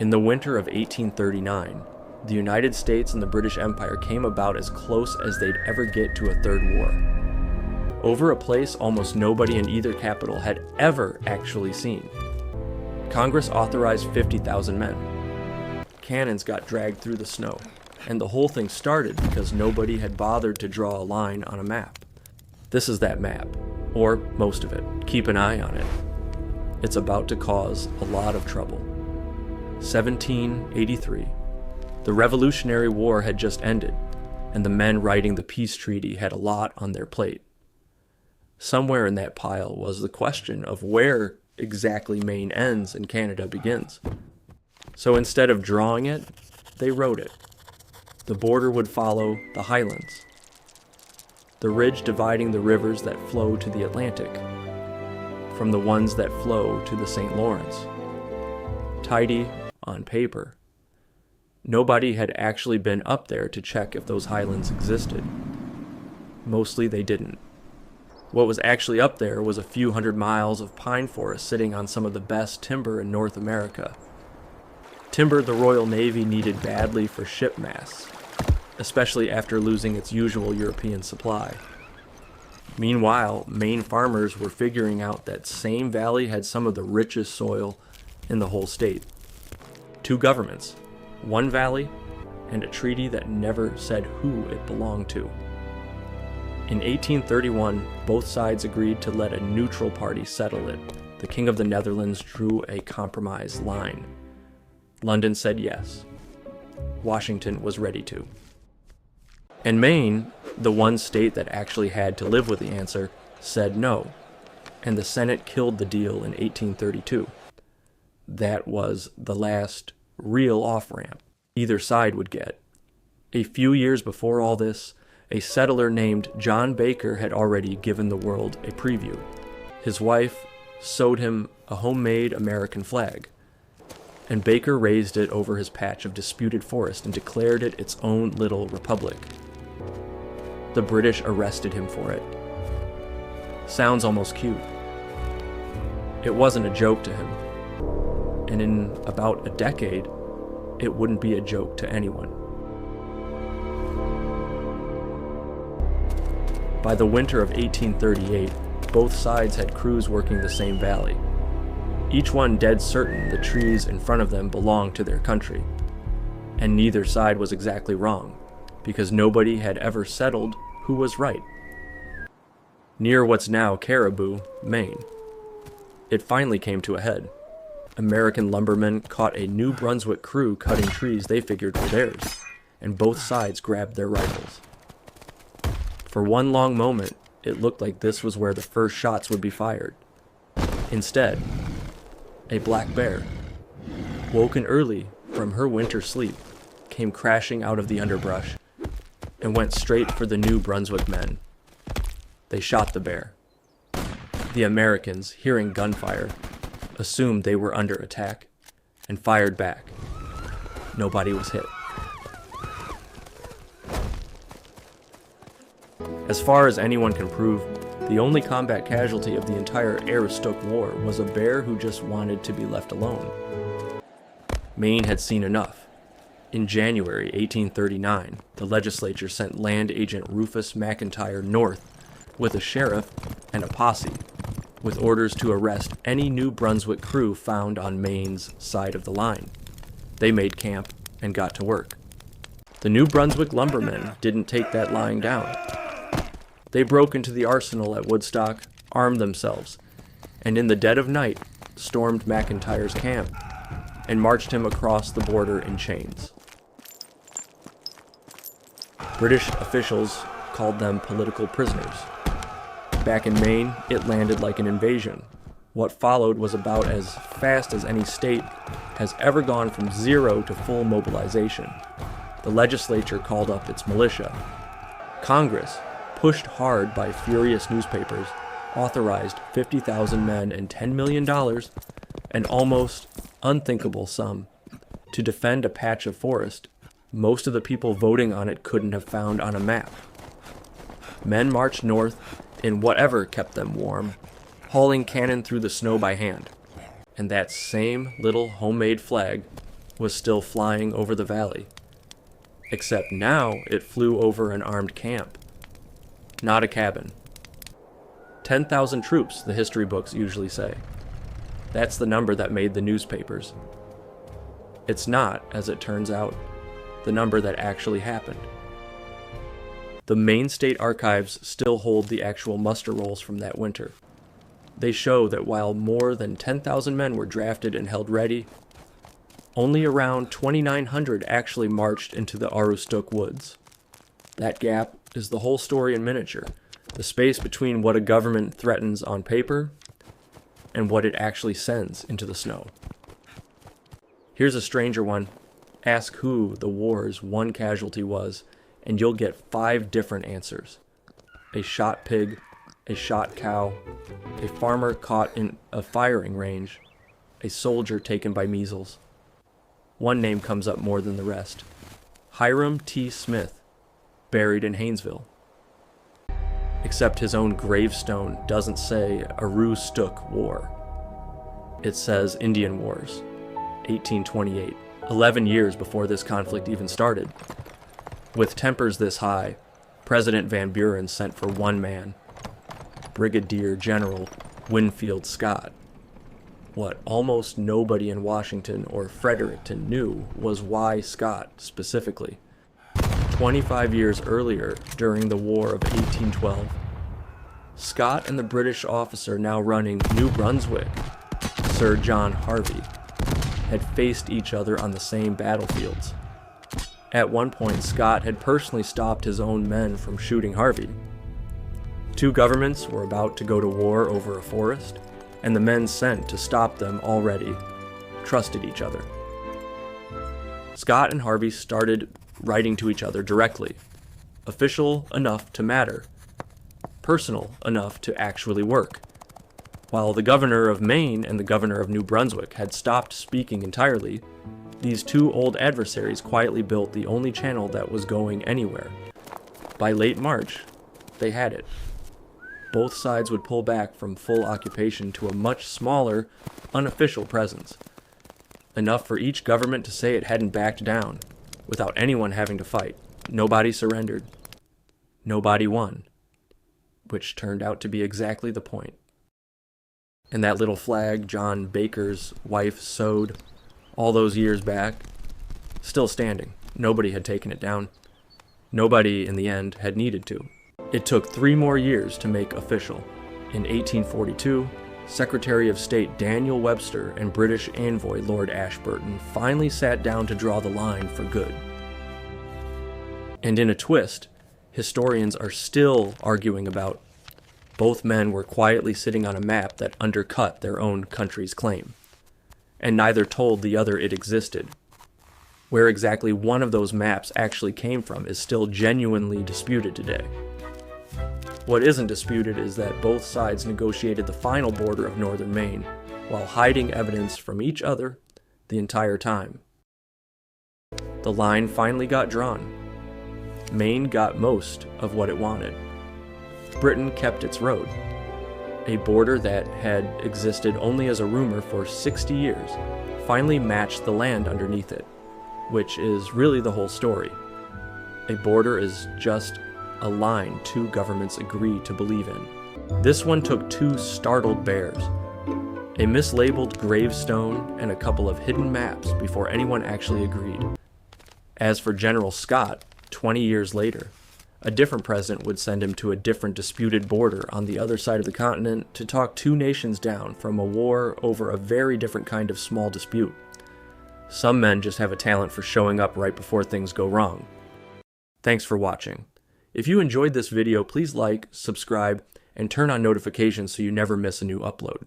In the winter of 1839, the United States and the British Empire came about as close as they'd ever get to a third war, over a place almost nobody in either capital had ever actually seen. Congress authorized 50,000 men. Cannons got dragged through the snow, and the whole thing started because nobody had bothered to draw a line on a map. This is that map, or most of it. Keep an eye on it. It's about to cause a lot of trouble. 1783. The Revolutionary War had just ended, and the men writing the peace treaty had a lot on their plate. Somewhere in that pile was the question of where exactly Maine ends and Canada begins. So instead of drawing it, they wrote it. The border would follow the Highlands, the ridge dividing the rivers that flow to the Atlantic from the ones that flow to the St. Lawrence. Tidy on paper. Nobody had actually been up there to check if those highlands existed. Mostly they didn't. What was actually up there was a few hundred miles of pine forest sitting on some of the best timber in North America. Timber the Royal Navy needed badly for ship masts, especially after losing its usual European supply. Meanwhile, Maine farmers were figuring out that same valley had some of the richest soil in the whole state. Two governments, one valley, and a treaty that never said who it belonged to. In 1831, both sides agreed to let a neutral party settle it. The King of the Netherlands drew a compromise line. London said yes. Washington was ready to. And Maine, the one state that actually had to live with the answer, said no, and the Senate killed the deal in 1832. That was the last real off-ramp either side would get. A few years before all this, a settler named John Baker had already given the world a preview. His wife sewed him a homemade American flag, and Baker raised it over his patch of disputed forest and declared it its own little republic. The British arrested him for it. Sounds almost cute. It wasn't a joke to him, and in about a decade, it wouldn't be a joke to anyone. By the winter of 1838, both sides had crews working the same valley, each one dead certain the trees in front of them belonged to their country. And neither side was exactly wrong, because nobody had ever settled who was right. Near what's now Caribou, Maine, it finally came to a head. American lumbermen caught a New Brunswick crew cutting trees they figured were theirs, and both sides grabbed their rifles. For one long moment, it looked like this was where the first shots would be fired. Instead, a black bear, woken early from her winter sleep, came crashing out of the underbrush and went straight for the New Brunswick men. They shot the bear. The Americans, hearing gunfire, assumed they were under attack and fired back. Nobody was hit. As far as anyone can prove, the only combat casualty of the entire Aroostook War was a bear who just wanted to be left alone. Maine had seen enough. In January 1839, the legislature sent land agent Rufus McIntyre north with a sheriff and a posse, with orders to arrest any New Brunswick crew found on Maine's side of the line. They made camp and got to work. The New Brunswick lumbermen didn't take that lying down. They broke into the arsenal at Woodstock, armed themselves, and in the dead of night stormed McIntyre's camp and marched him across the border in chains. British officials called them political prisoners. Back in Maine, it landed like an invasion. What followed was about as fast as any state has ever gone from zero to full mobilization. The legislature called up its militia. Congress, pushed hard by furious newspapers, authorized 50,000 men and $10 million, an almost unthinkable sum, to defend a patch of forest most of the people voting on it couldn't have found on a map. Men marched north in whatever kept them warm, hauling cannon through the snow by hand, and that same little homemade flag was still flying over the valley. Except now it flew over an armed camp, not a cabin. 10,000 troops, the history books usually say. That's the number that made the newspapers. It's not, as it turns out, the number that actually happened. The Maine State Archives still hold the actual muster rolls from that winter. They show that while more than 10,000 men were drafted and held ready, only around 2,900 actually marched into the Aroostook woods. That gap is the whole story in miniature, the space between what a government threatens on paper and what it actually sends into the snow. Here's a stranger one. Ask who the war's one casualty was, and you'll get 5 different answers. A shot pig, a shot cow, a farmer caught in a firing range, a soldier taken by measles. One name comes up more than the rest. Hiram T. Smith, buried in Haynesville. Except his own gravestone doesn't say Aroostook War. It says Indian Wars, 1828, 11 years before this conflict even started. With tempers this high, President Van Buren sent for one man, Brigadier General Winfield Scott. What almost nobody in Washington or Fredericton knew was why Scott specifically. 25 years earlier, during the War of 1812, Scott and the British officer now running New Brunswick, Sir John Harvey, had faced each other on the same battlefields. At one point, Scott had personally stopped his own men from shooting Harvey. 2 governments were about to go to war over a forest, and the men sent to stop them already trusted each other. Scott and Harvey started writing to each other directly, official enough to matter, personal enough to actually work. While the governor of Maine and the governor of New Brunswick had stopped speaking entirely, these 2 old adversaries quietly built the only channel that was going anywhere. By late March, they had it. Both sides would pull back from full occupation to a much smaller, unofficial presence. Enough for each government to say it hadn't backed down, without anyone having to fight. Nobody surrendered. Nobody won. Which turned out to be exactly the point. And that little flag John Baker's wife sewed all those years back, still standing. Nobody had taken it down. Nobody, in the end, had needed to. It took 3 more years to make official. In 1842, Secretary of State Daniel Webster and British envoy Lord Ashburton finally sat down to draw the line for good. And in a twist, historians are still arguing about both men were quietly sitting on a map that undercut their own country's claim, and neither told the other it existed. Where exactly one of those maps actually came from is still genuinely disputed today. What isn't disputed is that both sides negotiated the final border of northern Maine while hiding evidence from each other the entire time. The line finally got drawn. Maine got most of what it wanted. Britain kept its road. A border that had existed only as a rumor for 60 years finally matched the land underneath it, which is really the whole story. A border is just a line 2 governments agree to believe in. This one took 2 startled bears, a mislabeled gravestone and a couple of hidden maps before anyone actually agreed. As for General Scott, 20 years later, a different president would send him to a different disputed border on the other side of the continent to talk 2 nations down from a war over a very different kind of small dispute. Some men just have a talent for showing up right before things go wrong. Thanks for watching. If you enjoyed this video, please like, subscribe, and turn on notifications so you never miss a new upload.